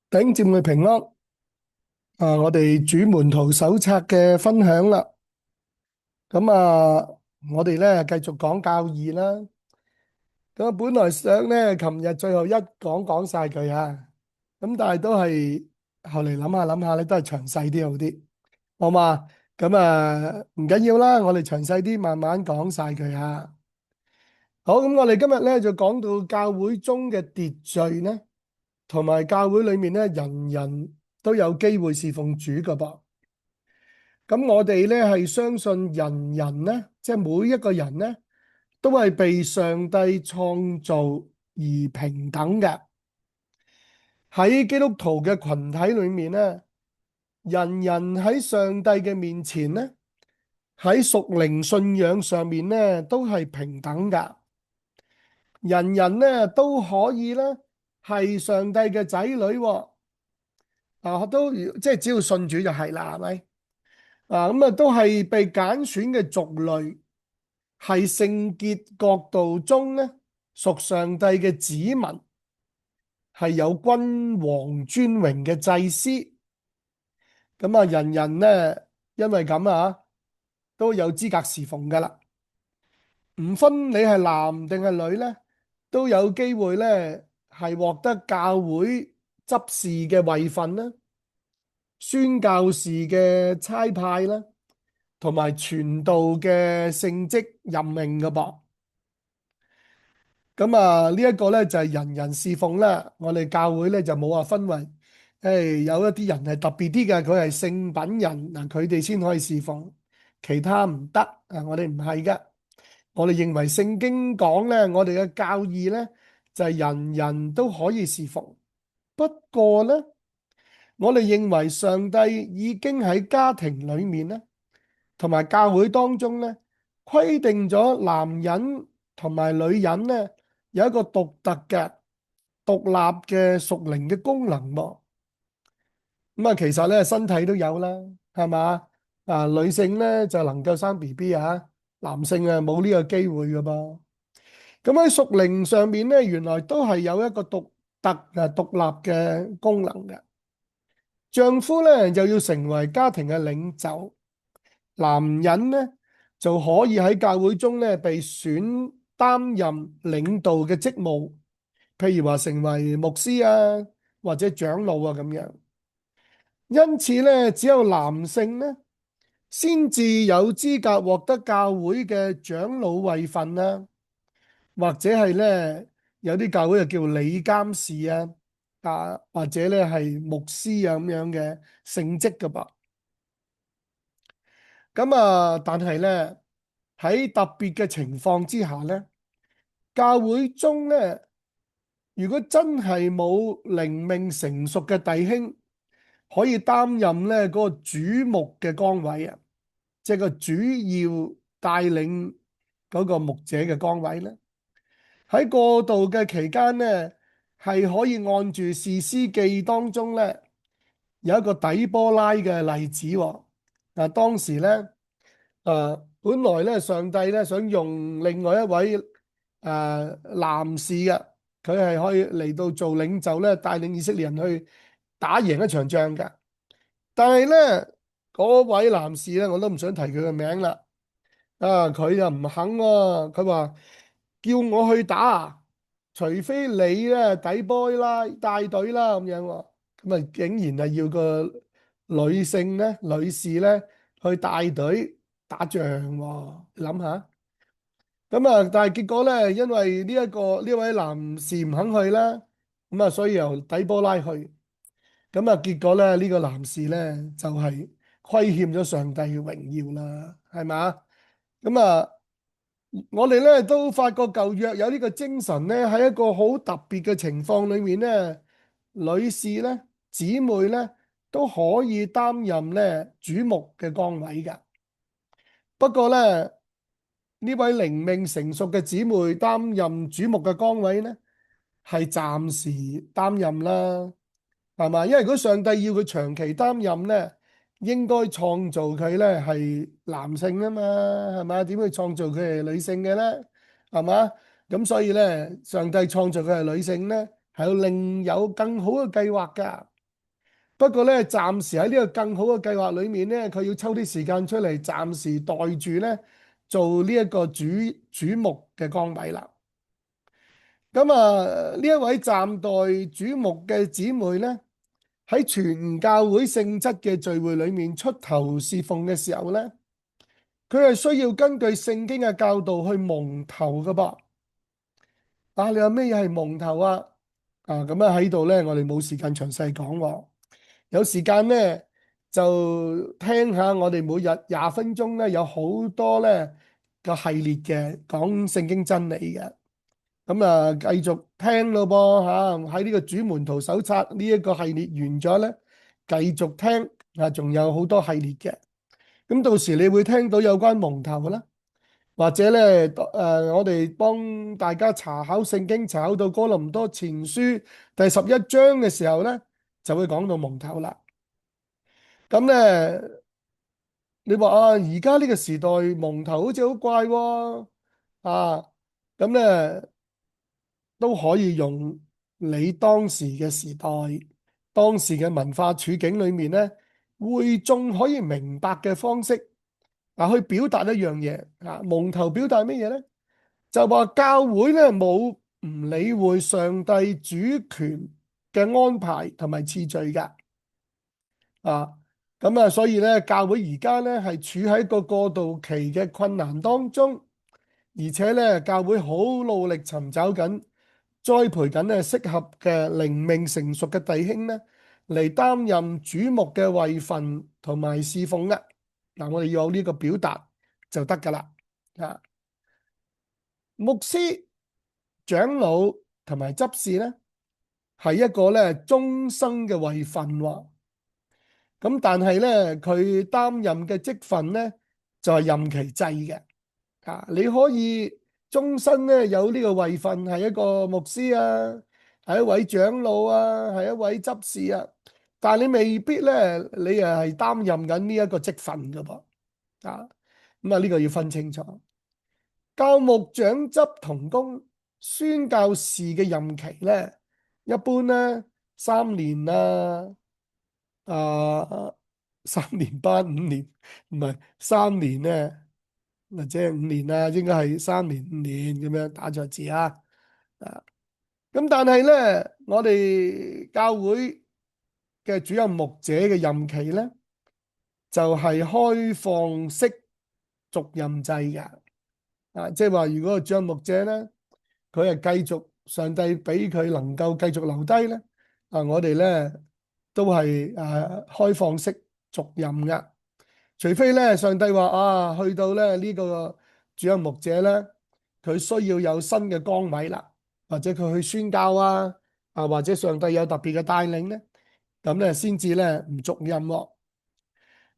弟兄姊妹平安。我哋主門徒手冊嘅分享啦。咁我哋咧繼續講教義啦。咁本來想咧，琴日最後一講晒佢啊。咁但係都係後嚟諗下咧，都係詳細啲好啲，好嘛？咁唔緊要啦，我哋詳細啲慢慢講晒佢啊。好，咁我哋今日咧就講到教會中嘅秩序呢，同埋教會裏面咧，人人都有機會侍奉主噶噃。咁我哋咧係相信人人咧，即係每一個人咧，都係被上帝創造而平等嘅。喺基督徒嘅群體裏面咧，人人喺上帝嘅面前咧，喺屬靈信仰上面咧，都係平等噶。人人咧都可以咧係上帝嘅仔女喎。都即係只要信主就係啦，係咪？咁都係被揀選嘅族類。係聖潔國度中咧，屬上帝嘅子民，係有君王尊榮嘅祭司。咁人人咧，因為咁都有資格侍奉噶啦，唔分你係男定係女咧，都有機會咧係獲得教會執事嘅位份啦，宣教士嘅差派啦，同埋傳道嘅聖職任命噶噃。咁呢一個咧就係人人侍奉啦。我哋教會咧就冇話分為，有一啲人係特別啲嘅，佢係聖品人嗱，佢哋先可以侍奉，其他唔得啊。我哋唔係嘅，我哋認為聖經講咧，我哋嘅教義咧就係人人都可以侍奉。不過咧，我哋認為上帝已經喺家庭裏面咧，同埋教會當中咧，規定咗男人同埋女人咧，有一個獨特嘅、獨立嘅屬靈嘅功能喎。其實咧身體都有啦，係嘛？女性咧就能夠生 BB 啊，男性冇呢個機會噶噃。咁喺屬靈上面咧，原來都係有一個獨特獨立嘅功能嘅。丈夫咧就要成為家庭嘅領袖。男人咧就可以喺教會中咧被選擔任領導嘅職務，譬如話成為牧師或者長老咁樣。因此咧，只有男性咧先至有資格獲得教會嘅長老位份啦，或者係咧有啲教會就叫理監事或者咧係牧師咁樣嘅聖職噶噃。但係咧喺特別嘅情況之下咧，教會中咧，如果真係冇靈命成熟嘅弟兄可以擔任咧嗰個主牧嘅崗位啊，即係個主要帶領嗰個牧者嘅崗位咧，喺過渡嘅期間咧，係可以按住士師記當中咧有一個底波拉嘅例子喎。當時咧。本來咧，上帝咧想用另外一位男士嘅，佢係可以嚟到做領袖咧，帶領以色列人去打贏一場仗嘅。但係咧，嗰位男士咧，我都唔想提佢嘅名啦。佢就唔肯喎，佢話叫我去打，除非你咧底波拉帶隊啦咁樣喎。咁啊，竟然係要個女性咧、女士咧去帶隊打仗喎，你諗下。但係結果咧，因為呢位男士唔肯去啦，所以由底波拉去。結果咧，呢個男士咧就係虧欠咗上帝嘅榮耀啦，係嘛？咁啊，我哋咧都發覺舊約有呢個精神咧，喺一個好特別嘅情況裏面咧，女士咧、姊妹咧都可以擔任咧主牧嘅崗位㗎。不過咧，呢位靈命成熟嘅姊妹擔任主牧嘅崗位呢，係暫時擔任啦，係嘛？因為如果上帝要佢長期擔任呢，應該創造佢呢係男性啊嘛，係嘛？點會創造佢係女性嘅呢？係嘛？咁所以呢，上帝創造佢係女性呢，係有另有更好嘅計劃噶。不過咧，暫時喺呢個更好嘅計劃裏面咧，佢要抽啲時間出嚟，暫時袋住咧做呢一個主牧嘅崗位啦。咁啊，呢一位暫代主牧嘅姊妹咧，喺全教會性質嘅聚會裏面出頭侍奉嘅時候咧，佢係需要根據聖經嘅教導去蒙頭㗎噃。啊，你話咩嘢係蒙頭啊？啊，咁啊喺度咧，我哋冇時間詳細講喎。有時間咧就聽下我哋每日20分鐘咧，有好多咧個系列嘅講聖經真理嘅。咁啊，繼續聽咯噃嚇。喺呢個主門徒手冊呢一個系列完咗咧，繼續聽啊，仲有好多系列嘅。咁到時你會聽到有關蒙頭嘅啦。或者咧，我哋幫大家查考聖經，查考到哥林多前書第11章嘅時候咧，就會講到蒙頭啦。咁咧，你話啊，而家呢個時代蒙頭好似好怪喎，啊，咁咧都可以用你當時嘅時代、當時嘅文化處境裏面咧，會眾可以明白嘅方式去表達一樣嘢啊。蒙頭表達乜嘢咧？就話教會咧冇唔理會上帝主權嘅安排同埋次序㗎啊。咁啊，所以咧教會而家咧係處喺一個過渡期嘅困難當中，而且咧教會好努力尋找緊、栽培緊咧適合嘅靈命成熟嘅弟兄咧嚟擔任主牧嘅位份同埋侍奉啊。嗱，我哋要有呢個表達就得㗎啦啊。牧師、長老同埋執事咧，係一個咧終生嘅位份喎。咁但係咧，佢擔任嘅職份咧就係任期制嘅。啊，你可以終身咧有呢個位份，係一個牧師啊，係一位長老啊，係一位執事啊。但係你未必咧，你又係擔任緊呢一個職份噶噃。啊，咁啊呢個要分清楚。教牧長執同工宣教士嘅任期咧，一般咧3年3年半5年，唔係3年咧，或者5年啦，應該係3年5年咁樣打錯字啊。咁但係咧，我哋教會嘅主任牧者嘅任期咧，就係開放式續任制嘅。即係話如果個主任牧者咧，佢係繼續上帝俾佢能夠繼續留低咧，我哋咧都係開放式續任嘅，除非咧上帝話去到咧呢個主任牧者咧，佢需要有新嘅崗位啦，或者佢去宣教或者上帝有特別嘅帶領咧，咁咧先至咧唔續任喎。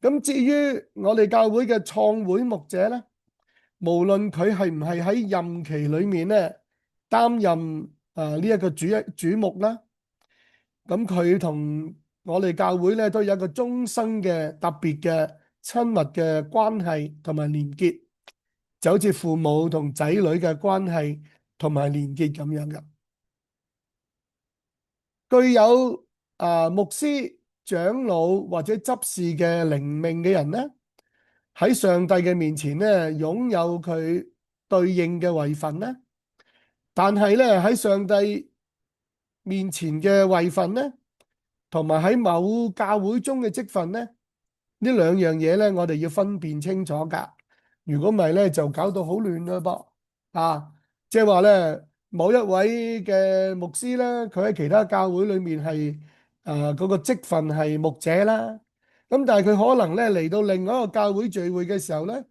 咁至於我哋教會嘅創會牧者咧，無論佢係唔係喺任期裏面咧擔任呢一個主牧啦，咁佢同我哋教會咧都有一個終生嘅特別嘅親密嘅關係同埋連結，就好似父母同仔女嘅關係同埋連結咁樣嘅。具有牧師、長老或者執事嘅靈命嘅人咧，喺上帝嘅面前咧，擁有佢對應嘅位份咧，但係咧喺上帝面前嘅位份咧，同埋喺某教會中嘅職份咧，呢兩樣嘢咧，我哋要分辨清楚噶。如果唔係咧，就搞到好亂噶噃。即係話咧，某一位嘅牧師咧，佢喺其他教會裏面係嗰個職份係牧者啦。咁但係佢可能咧嚟到另外一個教會聚會嘅時候咧，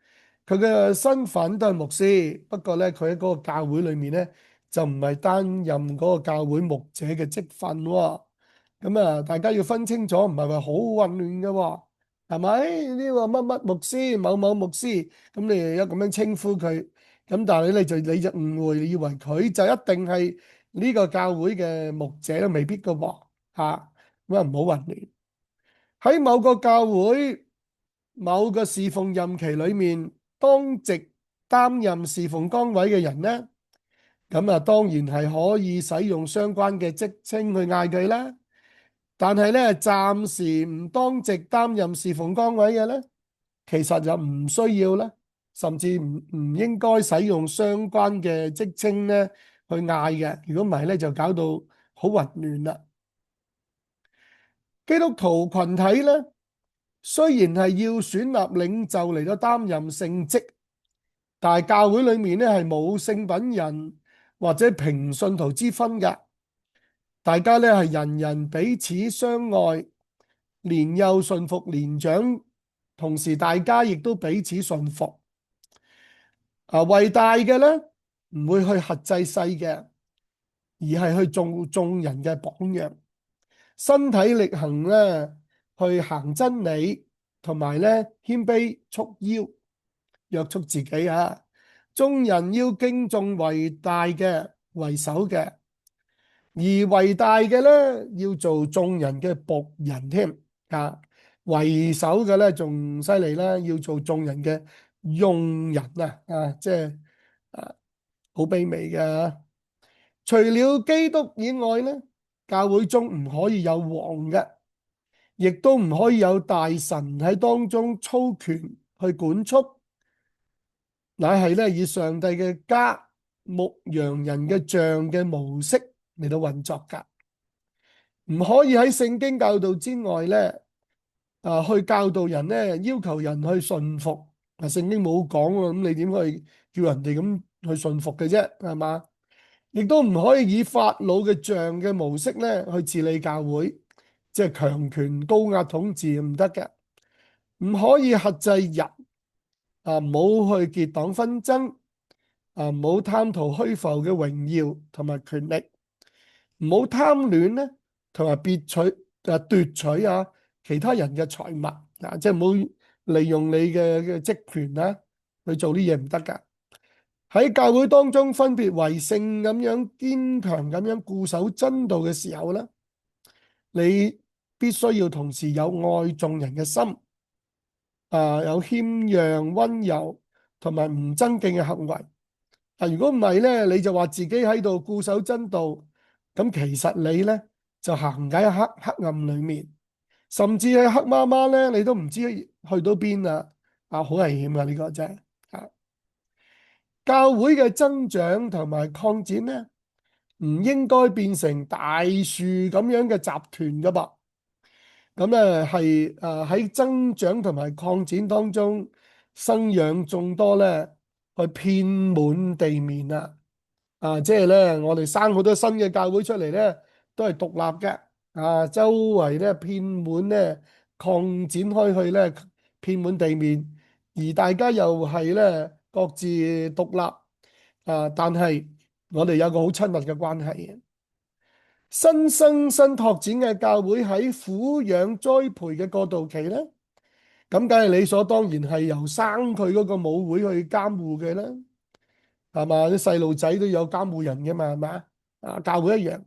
佢嘅身份都係牧師，不過咧佢喺嗰個教會裏面咧就唔係擔任嗰個教會牧者嘅職份喎。咁啊，大家要分清楚，唔係話好混亂嘅喎，係咪？呢個乜乜牧師、某某牧師，咁你有咁樣稱呼佢，咁但係你就誤會，以為佢就一定係呢個教會嘅牧者，都未必嘅喎，咁啊唔好混亂。喺某個教會、某個侍奉任期裏面，當值擔任侍奉崗位嘅人呢，咁啊當然係可以使用相關嘅職稱去嗌佢啦。但係咧暫時唔當值擔任侍奉崗位嘅咧，其實就唔需要啦，甚至唔應該使用相關嘅職稱咧去嗌嘅。如果唔係咧，就搞到好混亂啦。基督徒群體咧，雖然係要選立領袖嚟到擔任聖職，但係教會裏面咧係冇聖品人或者平信徒之分嘅。大家咧係人人彼此相愛，年幼順服年長，同時大家亦都彼此順服。為大嘅咧唔會去轄制細嘅，而係去做眾人嘅榜樣，身體力行咧去行真理，同埋咧謙卑束腰，約束自己啊。眾人要敬重為大嘅為首嘅，而為大嘅咧要做眾人嘅僕人添啊。為首嘅咧仲犀利啦，要做眾人嘅用人即係好卑微嘅。除了基督以外咧，教會中唔可以有王嘅，亦都唔可以有大臣喺當中操權去管束，乃係咧以上帝嘅家牧羊人嘅像嘅模式嚟到運作噶，唔可以喺聖經教導之外咧，去教導人咧，要求人去順服。聖經冇講喎，咁你點去叫人哋咁去順服嘅啫？係嘛？亦都唔可以以法老嘅像嘅模式咧去治理教會，即係強權高壓統治唔得嘅。唔可以克制人，唔好去結黨紛爭，唔好貪圖虛浮嘅榮耀同埋權力，唔好貪戀咧，同埋奪取其他人嘅財物，即係唔好利用你嘅職權去做啲嘢唔得噶。喺教會當中分別為聖咁樣堅強咁樣固守真道嘅時候咧，你必須要同時有愛眾人嘅心，有謙讓溫柔同埋唔爭競嘅行為。如果唔係咧，你就話自己喺度固守真道，咁其實你咧就行喺黑暗裏面，甚至係黑媽媽咧，你都唔知去到邊啊！好危險噶呢個真係。教會嘅增長同埋擴展咧，唔應該變成大樹咁樣嘅集團噶噃。咁咧係喺增長同埋擴展當中生養眾多咧，去遍滿地面啊！即係咧，我哋生好多新嘅教會出嚟咧，都係獨立嘅。周圍咧遍滿咧擴展開去咧，遍滿地面，而大家又係咧各自獨立。但係我哋有個好親密嘅關係嘅。新生新拓展嘅教會喺撫養栽培嘅過渡期咧，咁梗係理所當然係由生佢嗰個母會去監護嘅啦，係嘛？啲細路仔都有監護人嘅嘛，係嘛？教會一樣。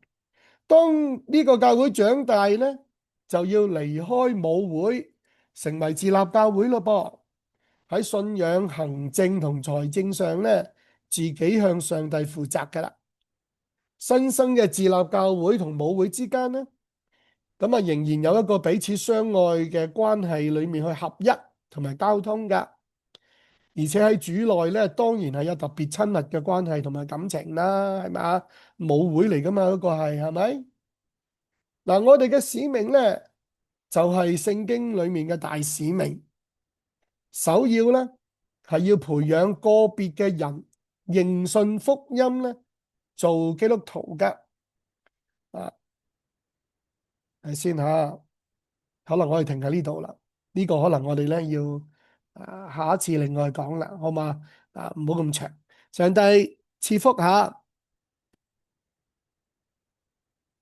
當呢個教會長大咧，就要離開母會，成為自立教會咯噃。喺信仰、行政同財政上咧，自己向上帝負責噶啦。新生嘅自立教會同母會之間咧，咁仍然有一個彼此相愛嘅關係裏面去合一同埋交通噶。而且喺主內咧，當然係有特別親密嘅關係同埋感情啦，係咪啊？母會嚟噶嘛，嗰個係咪？嗱，我哋嘅使命咧，就係聖經裏面嘅大使命。首要咧係要培養個別嘅人認信福音咧，做基督徒嘅。係先吓，可能我哋停喺呢度啦。呢個可能我哋咧要下一次另外講啦，好嘛？唔好咁長。上帝賜福下。